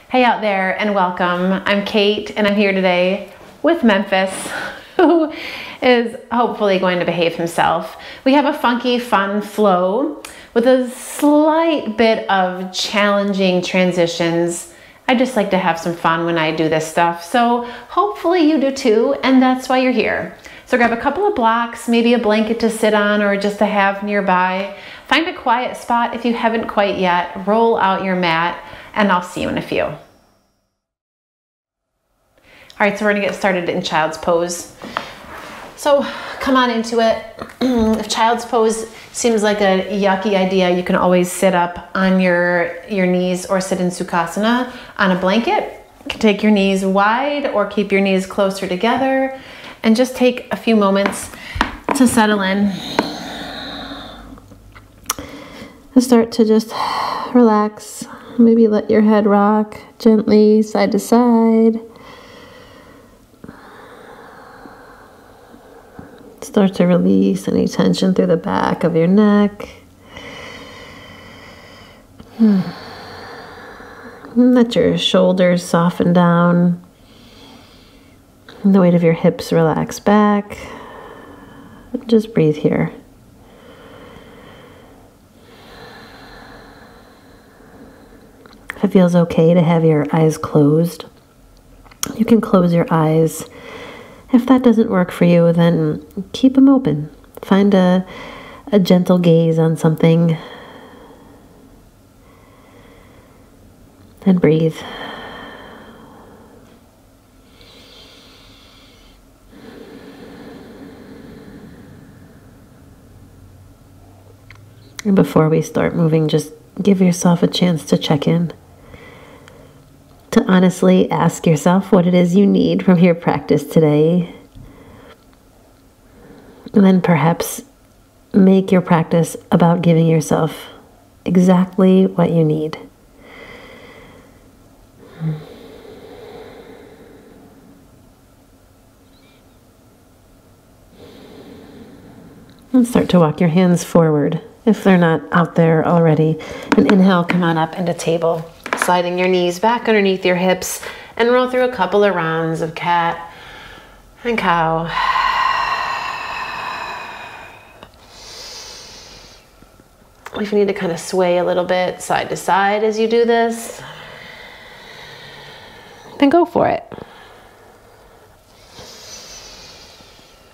Hey out there and welcome. I'm Kate and I'm here today with Memphis, who is hopefully going to behave himself. We have a funky, fun flow with a slight bit of challenging transitions. I just like to have some fun when I do this stuff, so hopefully you do too, and that's why you're here. So grab a couple of blocks, maybe a blanket to sit on or just to have nearby. Find a quiet spot if you haven't quite yet. Roll out your mat and I'll see you in a few. All right, so we're gonna get started in child's pose. So come on into it. If child's pose seems like a yucky idea, you can always sit up on your knees or sit in Sukhasana on a blanket. You can take your knees wide or keep your knees closer together and just take a few moments to settle in. And start to just relax. Maybe let your head rock gently side to side. Start to release any tension through the back of your neck. Let your shoulders soften down. The weight of your hips relax back. Just breathe here. If it feels okay to have your eyes closed, you can close your eyes. If that doesn't work for you, then keep them open. Find a gentle gaze on something and breathe. And before we start moving, just give yourself a chance to check in. To honestly ask yourself what it is you need from your practice today. And then perhaps make your practice about giving yourself exactly what you need. And start to walk your hands forward if they're not out there already. And inhale, come on up into table. Sliding your knees back underneath your hips and roll through a couple of rounds of cat and cow. If you need to kind of sway a little bit side to side as you do this, then go for it.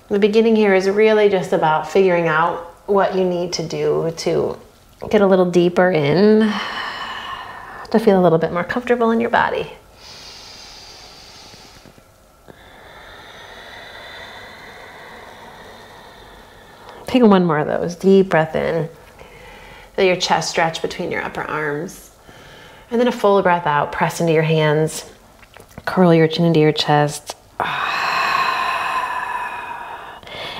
The beginning here is really just about figuring out what you need to do to get a little deeper in, to feel a little bit more comfortable in your body. Take one more of those. Deep breath in. Feel your chest stretch between your upper arms. And then a full breath out. Press into your hands. Curl your chin into your chest.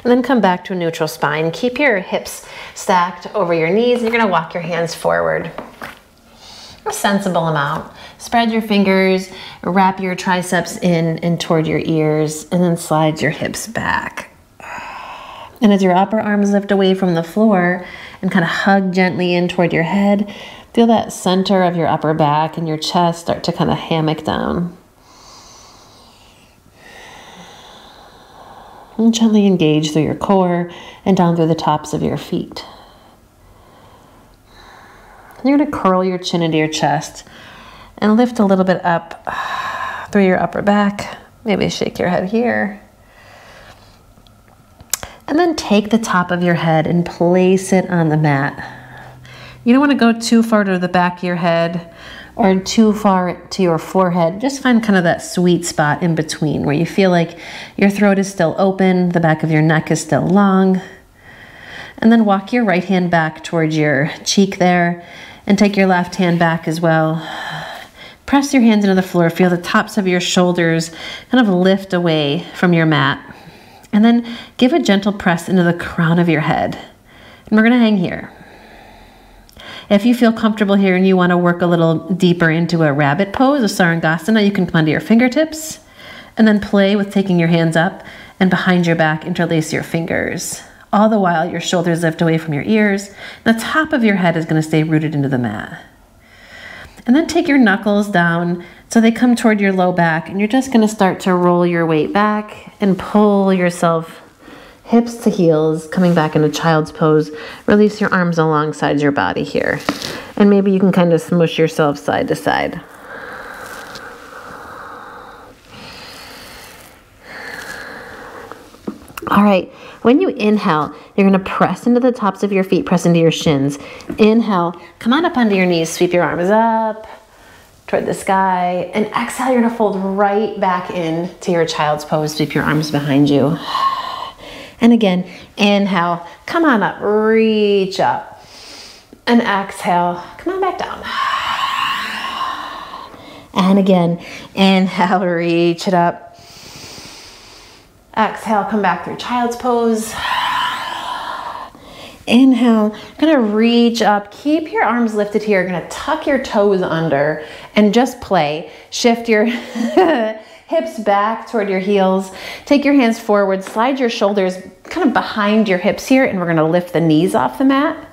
And then come back to a neutral spine. Keep your hips stacked over your knees. You're going to walk your hands forward. A sensible amount. Spread your fingers, wrap your triceps in and toward your ears, and then slide your hips back. And as your upper arms lift away from the floor and kind of hug gently in toward your head, feel that center of your upper back and your chest start to kind of hammock down. And gently engage through your core and down through the tops of your feet. You're going to curl your chin into your chest and lift a little bit up through your upper back. Maybe shake your head here. And then take the top of your head and place it on the mat. You don't want to go too far to the back of your head or too far to your forehead. Just find kind of that sweet spot in between where you feel like your throat is still open, the back of your neck is still long. And then walk your right hand back towards your cheek there. And take your left hand back as well. Press your hands into the floor. Feel the tops of your shoulders kind of lift away from your mat. And then give a gentle press into the crown of your head. And we're going to hang here. If you feel comfortable here and you want to work a little deeper into a rabbit pose, a Sarangasana, you can come onto your fingertips. And then play with taking your hands up and behind your back, interlace your fingers. All the while, your shoulders lift away from your ears. The top of your head is going to stay rooted into the mat. And then take your knuckles down so they come toward your low back, and you're just gonna start to roll your weight back and pull yourself hips to heels, coming back into child's pose. Release your arms alongside your body here. And maybe you can kind of smush yourself side to side. All right, when you inhale, you're gonna press into the tops of your feet, press into your shins. Inhale, come on up onto your knees, sweep your arms up toward the sky. And exhale, you're gonna fold right back in to your child's pose, sweep your arms behind you. And again, inhale, come on up, reach up. And exhale, come on back down. And again, inhale, reach it up. Exhale, come back through child's pose. Inhale, gonna reach up, keep your arms lifted here, gonna tuck your toes under and just play. Shift your hips back toward your heels. Take your hands forward, slide your shoulders kind of behind your hips here, and we're gonna lift the knees off the mat.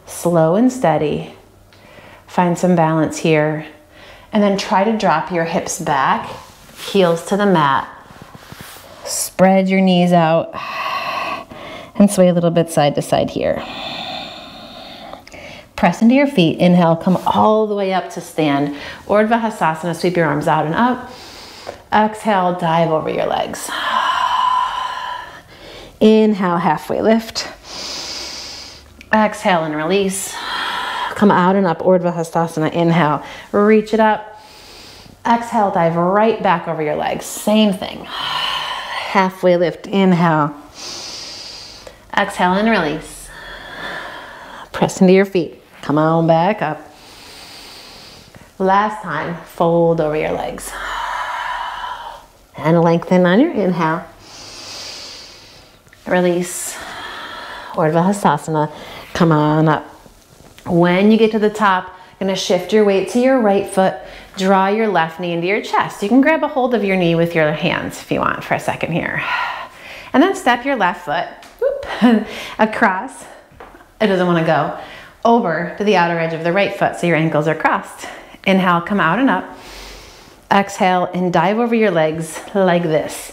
Slow and steady. Find some balance here. And then try to drop your hips back, heels to the mat. Spread your knees out and sway a little bit side to side here. Press into your feet. Inhale, come all the way up to stand. Urdhva Hastasana, sweep your arms out and up. Exhale, dive over your legs. Inhale, halfway lift. Exhale and release. Come out and up, Urdhva Hastasana. Inhale, reach it up. Exhale, dive right back over your legs. Same thing. Halfway lift, inhale. Exhale and release. Press into your feet. Come on back up. Last time, fold over your legs. And lengthen on your inhale. Release. Urdhva Hastasana. Come on up. When you get to the top, you're gonna shift your weight to your right foot. Draw your left knee into your chest. You can grab a hold of your knee with your hands if you want for a second here. And then step your left foot across. It doesn't want to go. Over to the outer edge of the right foot so your ankles are crossed. Inhale, come out and up. Exhale and dive over your legs like this.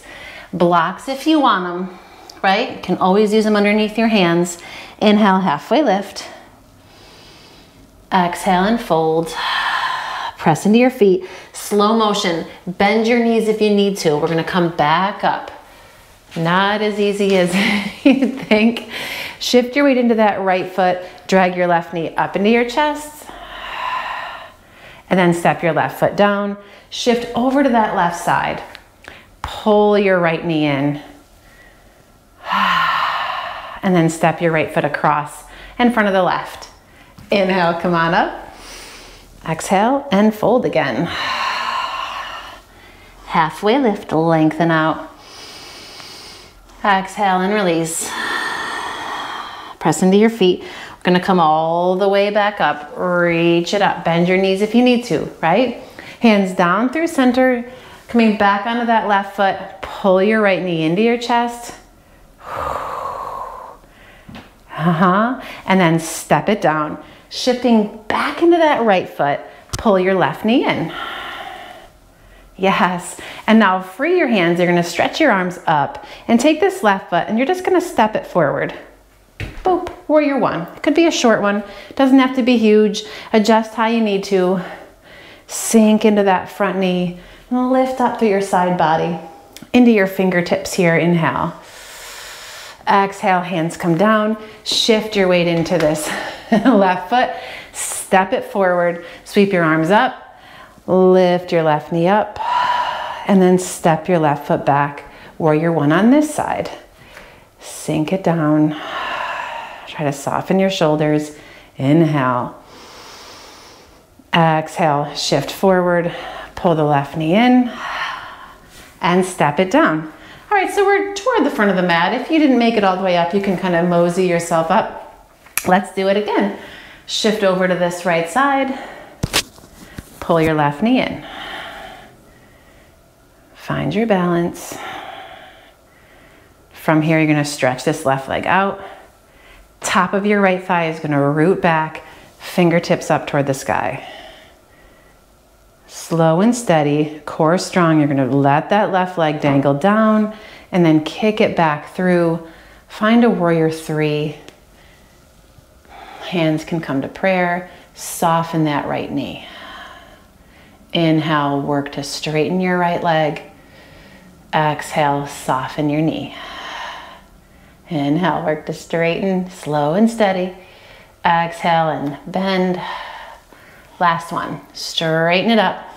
Blocks if you want them, right? You can always use them underneath your hands. Inhale, halfway lift. Exhale and fold. Press into your feet. Slow motion. Bend your knees if you need to. We're gonna come back up. Not as easy as you think. Shift your weight into that right foot. Drag your left knee up into your chest. And then step your left foot down. Shift over to that left side. Pull your right knee in. And then step your right foot across in front of the left. Inhale, come on up. Exhale and fold again. Halfway lift, lengthen out. Exhale and release. Press into your feet. We're gonna come all the way back up. Reach it up. Bend your knees if you need to, right? Hands down through center. Coming back onto that left foot. Pull your right knee into your chest. And then step it down. Shifting back into that right foot. Pull your left knee in. Yes. And now free your hands. You're gonna stretch your arms up and take this left foot and you're just gonna step it forward. Boop, warrior one. It could be a short one. Doesn't have to be huge. Adjust how you need to. Sink into that front knee. And lift up through your side body. Into your fingertips here, inhale. Exhale, hands come down. Shift your weight into this left foot. Step it forward. Sweep your arms up. Lift your left knee up. And then step your left foot back. Warrior one on this side. Sink it down. Try to soften your shoulders. Inhale. Exhale, shift forward. Pull the left knee in. And step it down. All right, so we're toward the front of the mat. If you didn't make it all the way up, you can kind of mosey yourself up. Let's do it again. Shift over to this right side. Pull your left knee in. Find your balance. From here, you're gonna stretch this left leg out. Top of your right thigh is gonna root back, fingertips up toward the sky. Slow and steady, core strong. You're gonna let that left leg dangle down and then kick it back through. Find a warrior three. Hands can come to prayer. Soften that right knee. Inhale, work to straighten your right leg. Exhale, soften your knee. Inhale, work to straighten, slow and steady. Exhale and bend. Last one, straighten it up.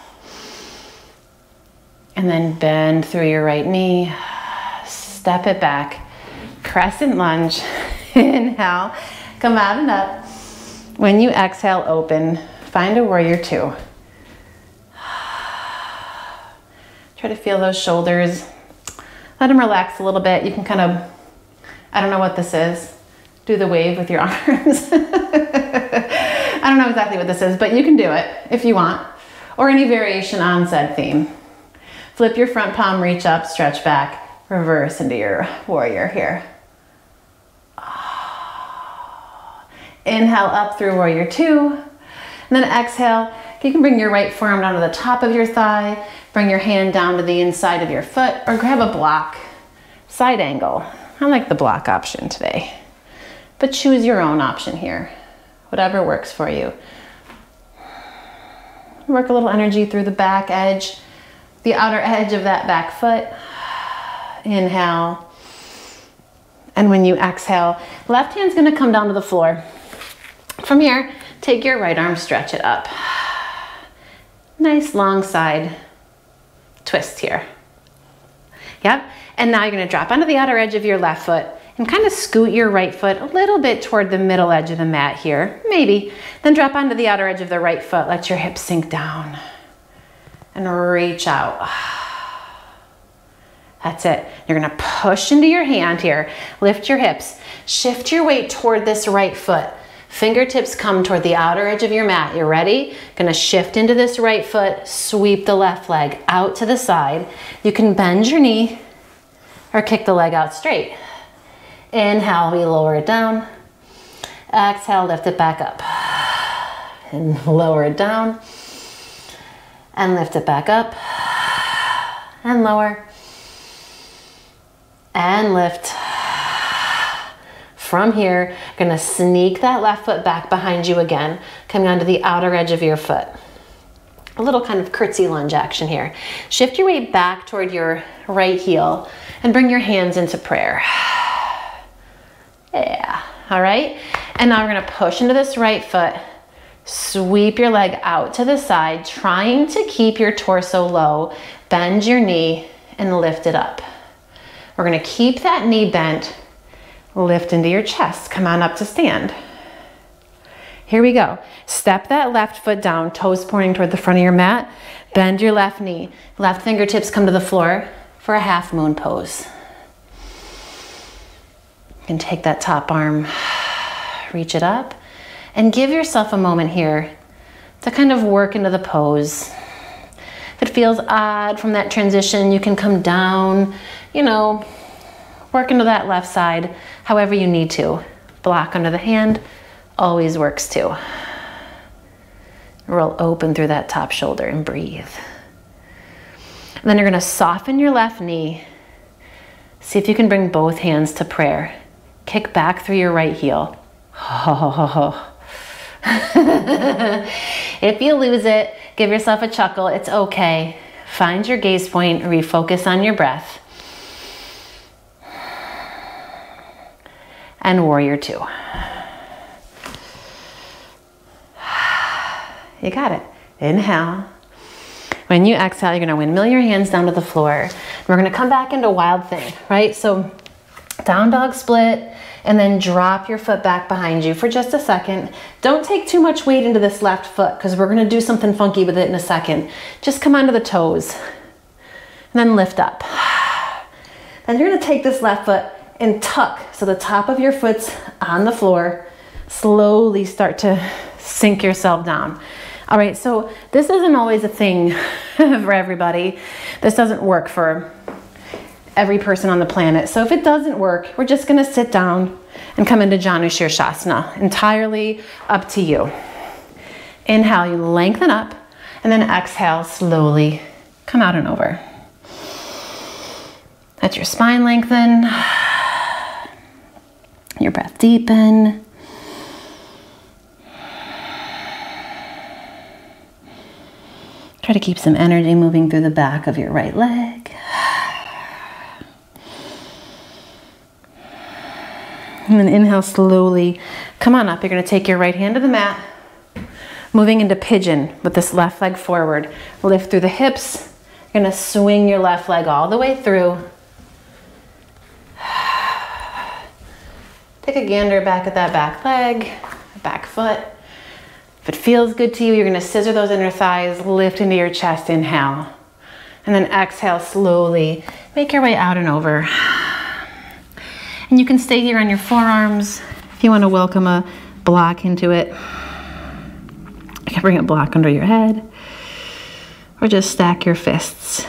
And then bend through your right knee. Step it back. Crescent lunge. Inhale, come out and up. When you exhale, open. Find a warrior two. Try to feel those shoulders. Let them relax a little bit. You can kind of, I don't know what this is. Do the wave with your arms. I don't know exactly what this is, but you can do it if you want. Or any variation on said theme. Flip your front palm, reach up, stretch back, reverse into your warrior here. Inhale up through warrior two. And then exhale, you can bring your right forearm down to the top of your thigh, bring your hand down to the inside of your foot, or grab a block, side angle. I like the block option today, but choose your own option here, whatever works for you. Work a little energy through the back edge, the outer edge of that back foot. Inhale. And when you exhale, left hand's gonna come down to the floor. From here, take your right arm, stretch it up. Nice long side twist here. Yep, and now you're gonna drop onto the outer edge of your left foot and kind of scoot your right foot a little bit toward the middle edge of the mat here, maybe. Then drop onto the outer edge of the right foot, let your hips sink down and reach out. That's it. You're gonna push into your hand here, lift your hips, shift your weight toward this right foot. Fingertips come toward the outer edge of your mat. You ready? Gonna shift into this right foot, sweep the left leg out to the side. You can bend your knee or kick the leg out straight. Inhale, we lower it down. Exhale, lift it back up. And lower it down. And lift it back up. And lower. And lift. From here, gonna sneak that left foot back behind you again, coming onto the outer edge of your foot. A little kind of curtsey lunge action here. Shift your weight back toward your right heel and bring your hands into prayer. Yeah, all right? And now we're gonna push into this right foot, sweep your leg out to the side, trying to keep your torso low, bend your knee and lift it up. We're gonna keep that knee bent. Lift into your chest, come on up to stand. Here we go. Step that left foot down, toes pointing toward the front of your mat. Bend your left knee. Left fingertips come to the floor for a half moon pose. You can take that top arm, reach it up, and give yourself a moment here to kind of work into the pose. If it feels odd from that transition, you can come down, you know, work into that left side however you need to. Block under the hand always works too. Roll open through that top shoulder and breathe. And then you're gonna soften your left knee. See if you can bring both hands to prayer. Kick back through your right heel. If you lose it, give yourself a chuckle, it's okay. Find your gaze point, refocus on your breath. And warrior two. You got it. Inhale. When you exhale, you're gonna windmill your hands down to the floor. We're gonna come back into wild thing, right? So down dog split, and then drop your foot back behind you for just a second. Don't take too much weight into this left foot because we're gonna do something funky with it in a second. Just come onto the toes and then lift up. Then you're gonna take this left foot and tuck so the top of your foot's on the floor. Slowly start to sink yourself down. All right, so this isn't always a thing for everybody. This doesn't work for every person on the planet. So if it doesn't work, we're just gonna sit down and come into Janu Shirshasana. Entirely up to you. Inhale, you lengthen up, And then exhale, slowly come out and over. Let your spine lengthen. Your breath deepen. Try to keep some energy moving through the back of your right leg. And then inhale slowly. Come on up. You're going to take your right hand to the mat. Moving into pigeon with this left leg forward. Lift through the hips. You're going to swing your left leg all the way through. Take a gander back at that back leg, back foot. If it feels good to you, you're going to scissor those inner thighs, lift into your chest, inhale. And then exhale slowly. Make your way out and over. And you can stay here on your forearms if you want to welcome a block into it. You can bring a block under your head or just stack your fists.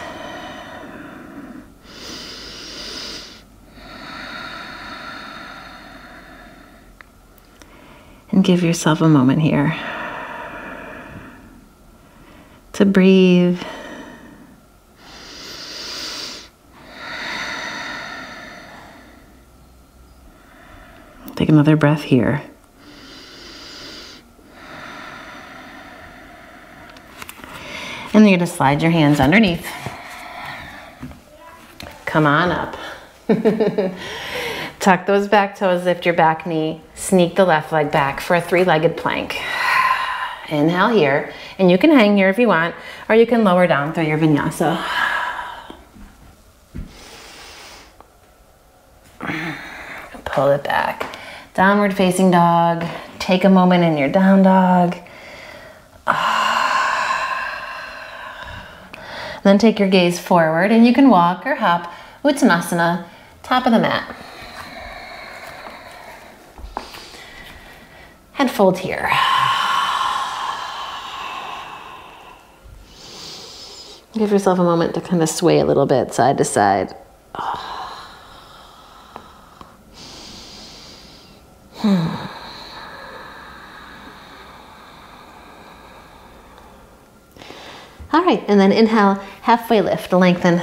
And give yourself a moment here to breathe. Take another breath here. And then you're going to slide your hands underneath. Come on up. Tuck those back toes, lift your back knee, sneak the left leg back for a three-legged plank. Inhale here, and you can hang here if you want, or you can lower down through your vinyasa. Pull it back. Downward facing dog. Take a moment in your down dog. Then take your gaze forward, and you can walk or hop, Uttanasana, top of the mat. And fold here. Give yourself a moment to kind of sway a little bit side to side. All right, and then inhale, halfway lift, lengthen.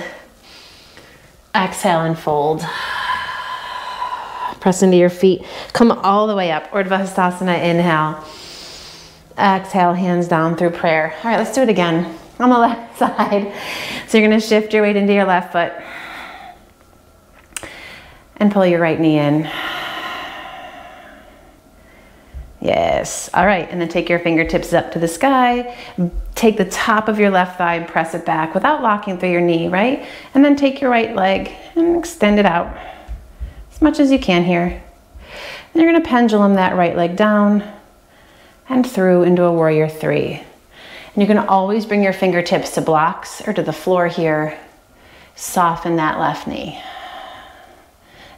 Exhale and fold. Press into your feet. Come all the way up. Urdhva Hastasana, inhale. Exhale, hands down through prayer. All right, let's do it again on the left side. So you're going to shift your weight into your left foot and pull your right knee in. Yes. All right, and then take your fingertips up to the sky. Take the top of your left thigh and press it back without locking through your knee, right? And then take your right leg and extend it out as much as you can here. And you're going to pendulum that right leg down and through into a warrior three. And you can always bring your fingertips to blocks or to the floor here. Soften that left knee.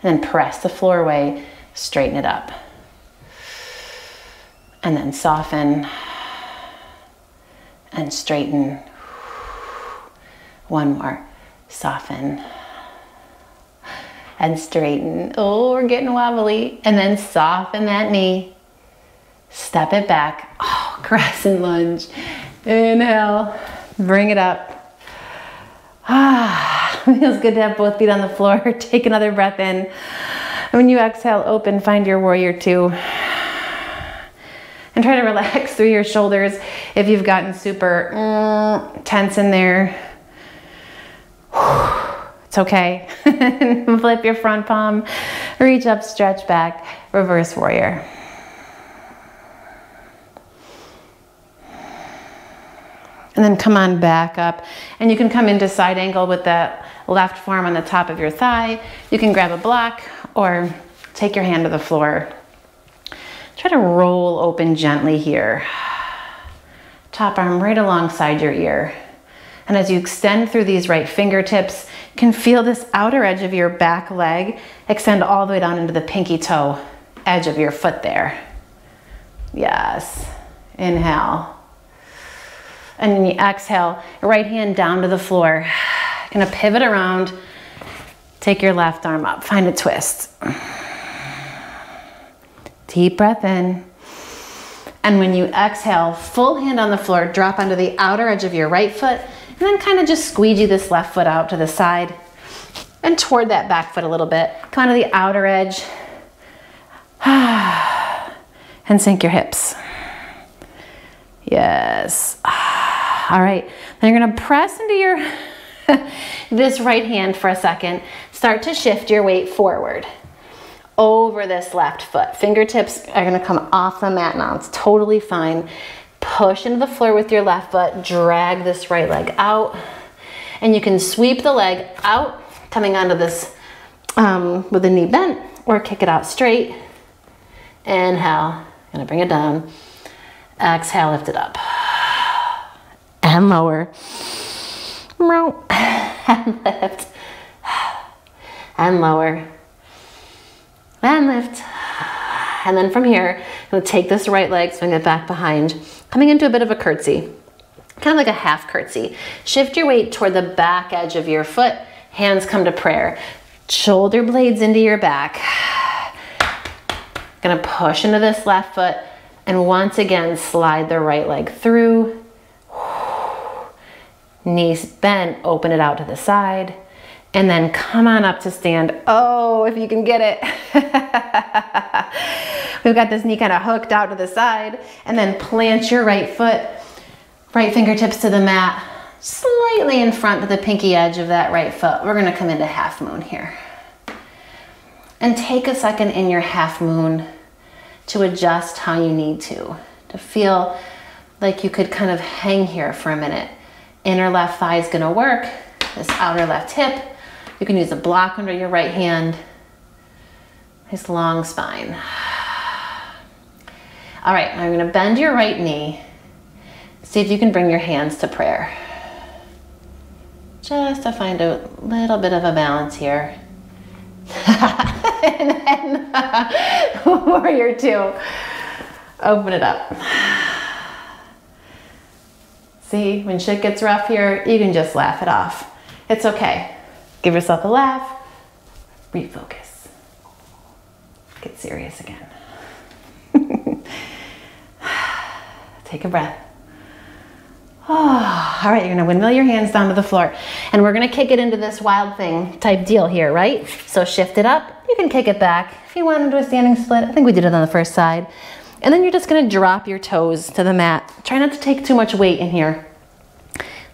And then press the floor away, straighten it up. And then soften and straighten. One more. Soften and straighten. Oh, we're getting wobbly. And then soften that knee. Step it back. Oh, crescent lunge. Inhale. Bring it up. Ah, feels good to have both feet on the floor. Take another breath in. When you exhale, open, find your warrior two. And try to relax through your shoulders if you've gotten super tense in there. It's okay. Flip your front palm, reach up, stretch back, reverse warrior. And then come on back up. And you can come into side angle with that left forearm on the top of your thigh. You can grab a block or take your hand to the floor. Try to roll open gently here. Top arm right alongside your ear. And as you extend through these right fingertips, you can feel this outer edge of your back leg extend all the way down into the pinky toe edge of your foot there. Yes. Inhale. And then you exhale, right hand down to the floor. Gonna pivot around. Take your left arm up. Find a twist. Deep breath in. And when you exhale, full hand on the floor, drop onto the outer edge of your right foot, and then kind of just squeegee this left foot out to the side and toward that back foot a little bit. Come onto the outer edge and sink your hips. Yes. All right, then you're gonna press into your this right hand for a second. Start to shift your weight forward over this left foot. Fingertips are gonna come off the mat now. It's totally fine. Push into the floor with your left foot, drag this right leg out, and you can sweep the leg out, coming onto this with the knee bent, or kick it out straight. Inhale, gonna bring it down. Exhale, lift it up. And lower. And lift. And lower. And lift. And then from here, I'm gonna take this right leg, swing it back behind, coming into a bit of a curtsey, kind of like a half curtsey. Shift your weight toward the back edge of your foot, hands come to prayer. Shoulder blades into your back. Gonna push into this left foot, and once again, slide the right leg through. Knees bent, open it out to the side. And then come on up to stand. Oh, if you can get it. We've got this knee kind of hooked out to the side. And then plant your right foot, right fingertips to the mat, slightly in front of the pinky edge of that right foot. We're gonna come into half moon here. And take a second in your half moon to adjust how you need to feel like you could kind of hang here for a minute. Inner left thigh is gonna work, this outer left hip. You can use a block under your right hand. Nice long spine. All right, now you're gonna bend your right knee. See if you can bring your hands to prayer. Just to find a little bit of a balance here. And then warrior two. Open it up. See, when shit gets rough here, you can just laugh it off. It's okay. Give yourself a laugh, refocus. Get serious again. Take a breath. Oh, all right, you're gonna windmill your hands down to the floor, and we're gonna kick it into this wild thing type deal here, right? So shift it up, you can kick it back. If you want to do a standing split, I think we did it on the first side. And then you're just gonna drop your toes to the mat. Try not to take too much weight in here.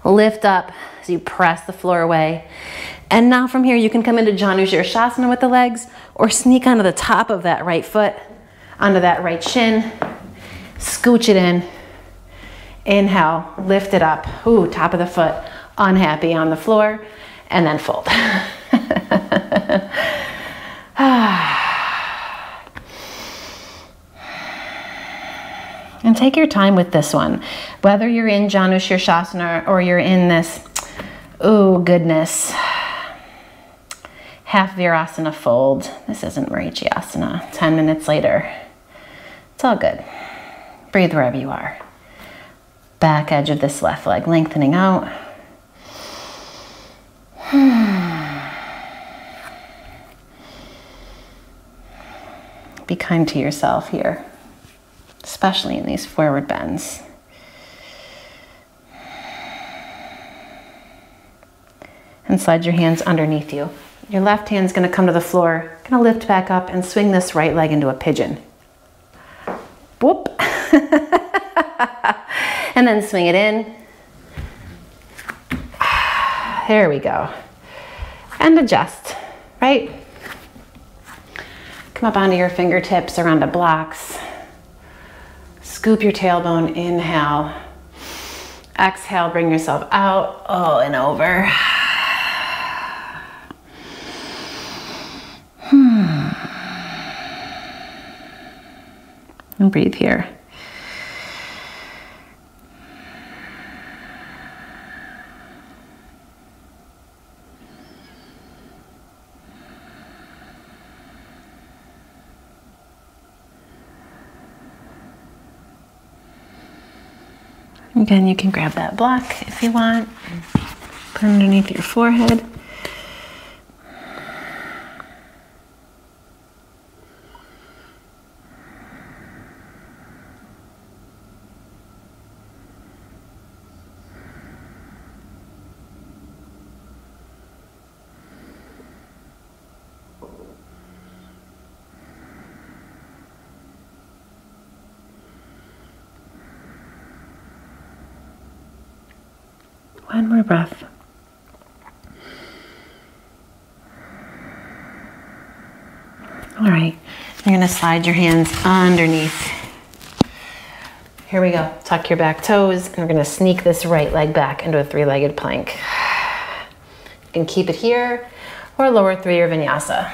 Lift up as you press the floor away. And now from here, you can come into Shasana with the legs, or sneak onto the top of that right foot, onto that right shin, scooch it in. Inhale, lift it up. Ooh, top of the foot, unhappy on the floor, and then fold. And take your time with this one. Whether you're in Shasana or you're in this, oh goodness, half Virasana fold. This isn't Marichyasana. 10 minutes later. It's all good. Breathe wherever you are. Back edge of this left leg lengthening out. Be kind to yourself here, especially in these forward bends. And slide your hands underneath you. Your left hand's gonna come to the floor, gonna lift back up and swing this right leg into a pigeon. Whoop. And then swing it in. There we go. And adjust, right? Come up onto your fingertips or onto blocks. Scoop your tailbone, inhale. Exhale, bring yourself out, oh, and over. And breathe here. Again, you can grab that block if you want. Put it underneath your forehead. One more breath. All right, you're gonna slide your hands underneath. Here we go, tuck your back toes, and we're gonna sneak this right leg back into a three-legged plank. You can keep it here or lower through your vinyasa.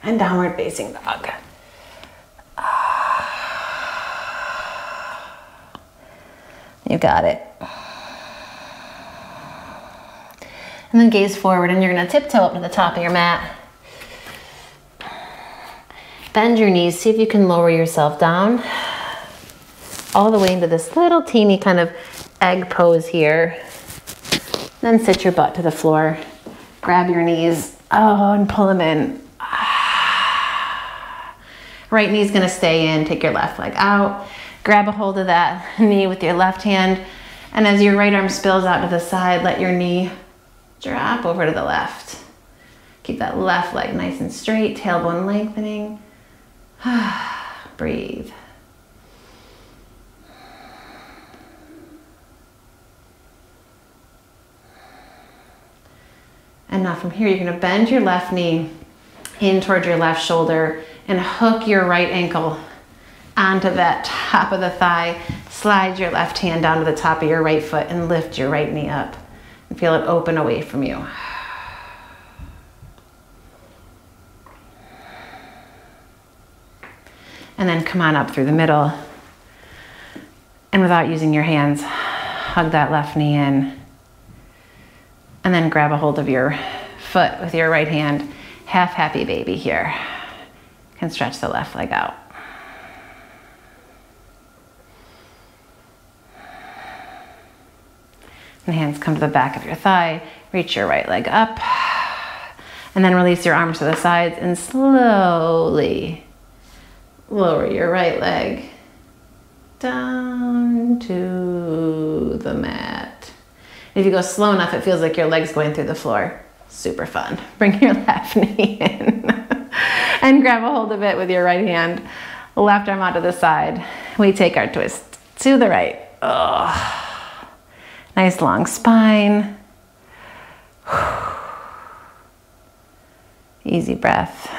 And downward facing dog. You got it. And then gaze forward, and you're gonna tiptoe up to the top of your mat. Bend your knees, see if you can lower yourself down all the way into this little teeny kind of egg pose here. Then sit your butt to the floor. Grab your knees, and pull them in. Right knee's gonna stay in, take your left leg out. Grab a hold of that knee with your left hand, and as your right arm spills out to the side, let your knee drop over to the left. Keep that left leg nice and straight, tailbone lengthening. Breathe. And now from here, you're gonna bend your left knee in towards your left shoulder and hook your right ankle onto that top of the thigh. Slide your left hand down to the top of your right foot and lift your right knee up. And feel it open away from you. And then come on up through the middle. And without using your hands, hug that left knee in. And then grab a hold of your foot with your right hand. Half happy baby here. And stretch the left leg out. And hands come to the back of your thigh. Reach your right leg up. And then release your arms to the sides and slowly lower your right leg down to the mat. If you go slow enough, it feels like your leg's going through the floor. Super fun. Bring your left knee in and grab a hold of it with your right hand. Left arm out to the side. We take our twist to the right. Nice long spine. Easy breath.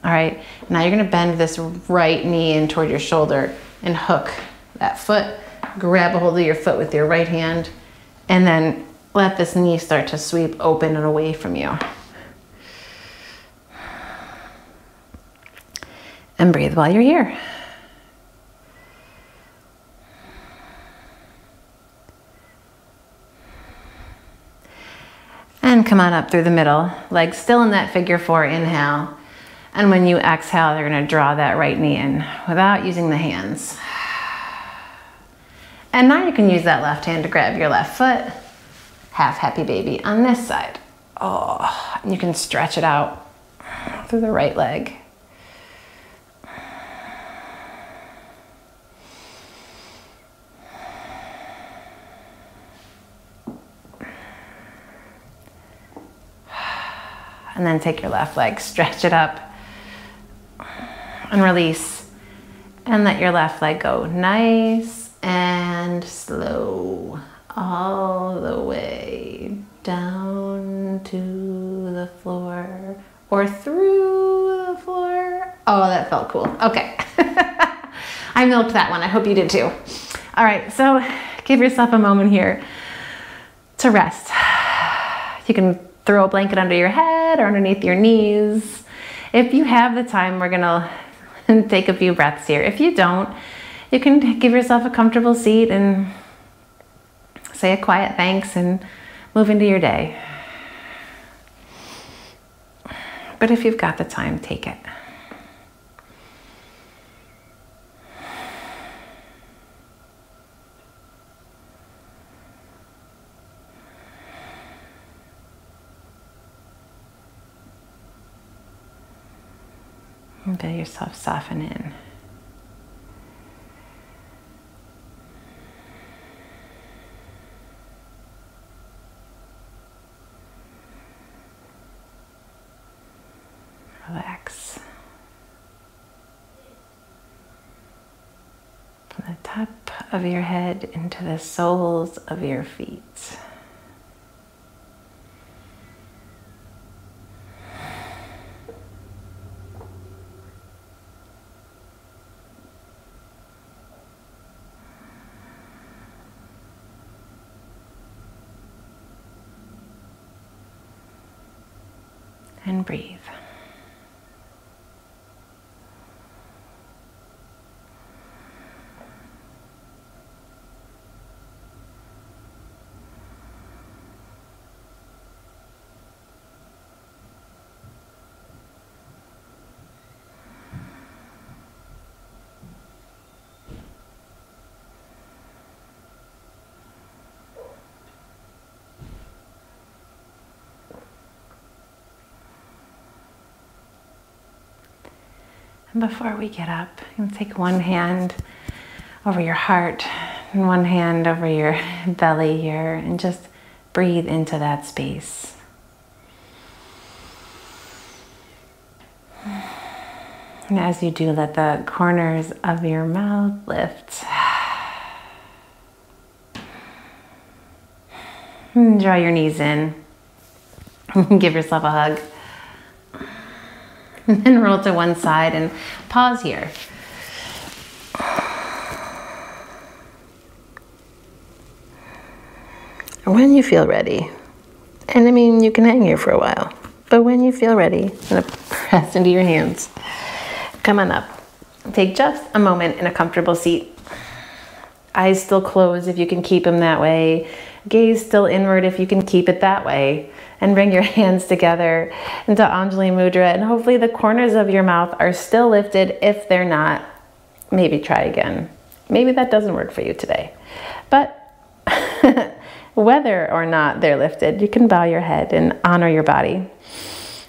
All right, now you're gonna bend this right knee in toward your shoulder and hook that foot. Grab a hold of your foot with your right hand and then let this knee start to sweep open and away from you. And breathe while you're here. And come on up through the middle, legs still in that figure four inhale. And when you exhale, you're gonna draw that right knee in without using the hands. And now you can use that left hand to grab your left foot. Half happy baby on this side. And you can stretch it out through the right leg. And then take your left leg, stretch it up and release. And let your left leg go nice and slow all the way down to the floor or through the floor. Oh, that felt cool. Okay. I milked that one. I hope you did too. All right, so give yourself a moment here to rest. You can throw a blanket under your head or underneath your knees. If you have the time, we're gonna take a few breaths here. If you don't, you can give yourself a comfortable seat and say a quiet thanks and move into your day. But if you've got the time, take it. And feel yourself soften in. top of your head into the soles of your feet. And breathe. And before we get up, you can take one hand over your heart and one hand over your belly here and just breathe into that space. And as you do, let the corners of your mouth lift. And draw your knees in. Give yourself a hug. And then roll to one side and pause here. When you feel ready, and I mean, you can hang here for a while, but when you feel ready, I'm gonna press into your hands. Come on up. Take just a moment in a comfortable seat. Eyes still closed if you can keep them that way. Gaze still inward if you can keep it that way. And bring your hands together into Anjali Mudra. And hopefully the corners of your mouth are still lifted. If they're not, maybe try again. Maybe that doesn't work for you today. But whether or not they're lifted, you can bow your head and honor your body, and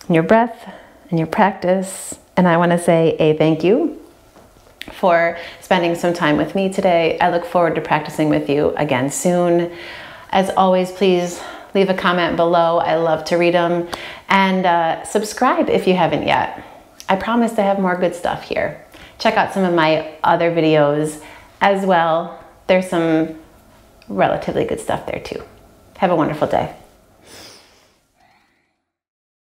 your breath, and your practice. And I want to say a thank you for spending some time with me today. I look forward to practicing with you again soon. As always, please leave a comment below. I love to read them. And subscribe if you haven't yet. I promise to have more good stuff here. Check out some of my other videos as well. There's some relatively good stuff there too. Have a wonderful day.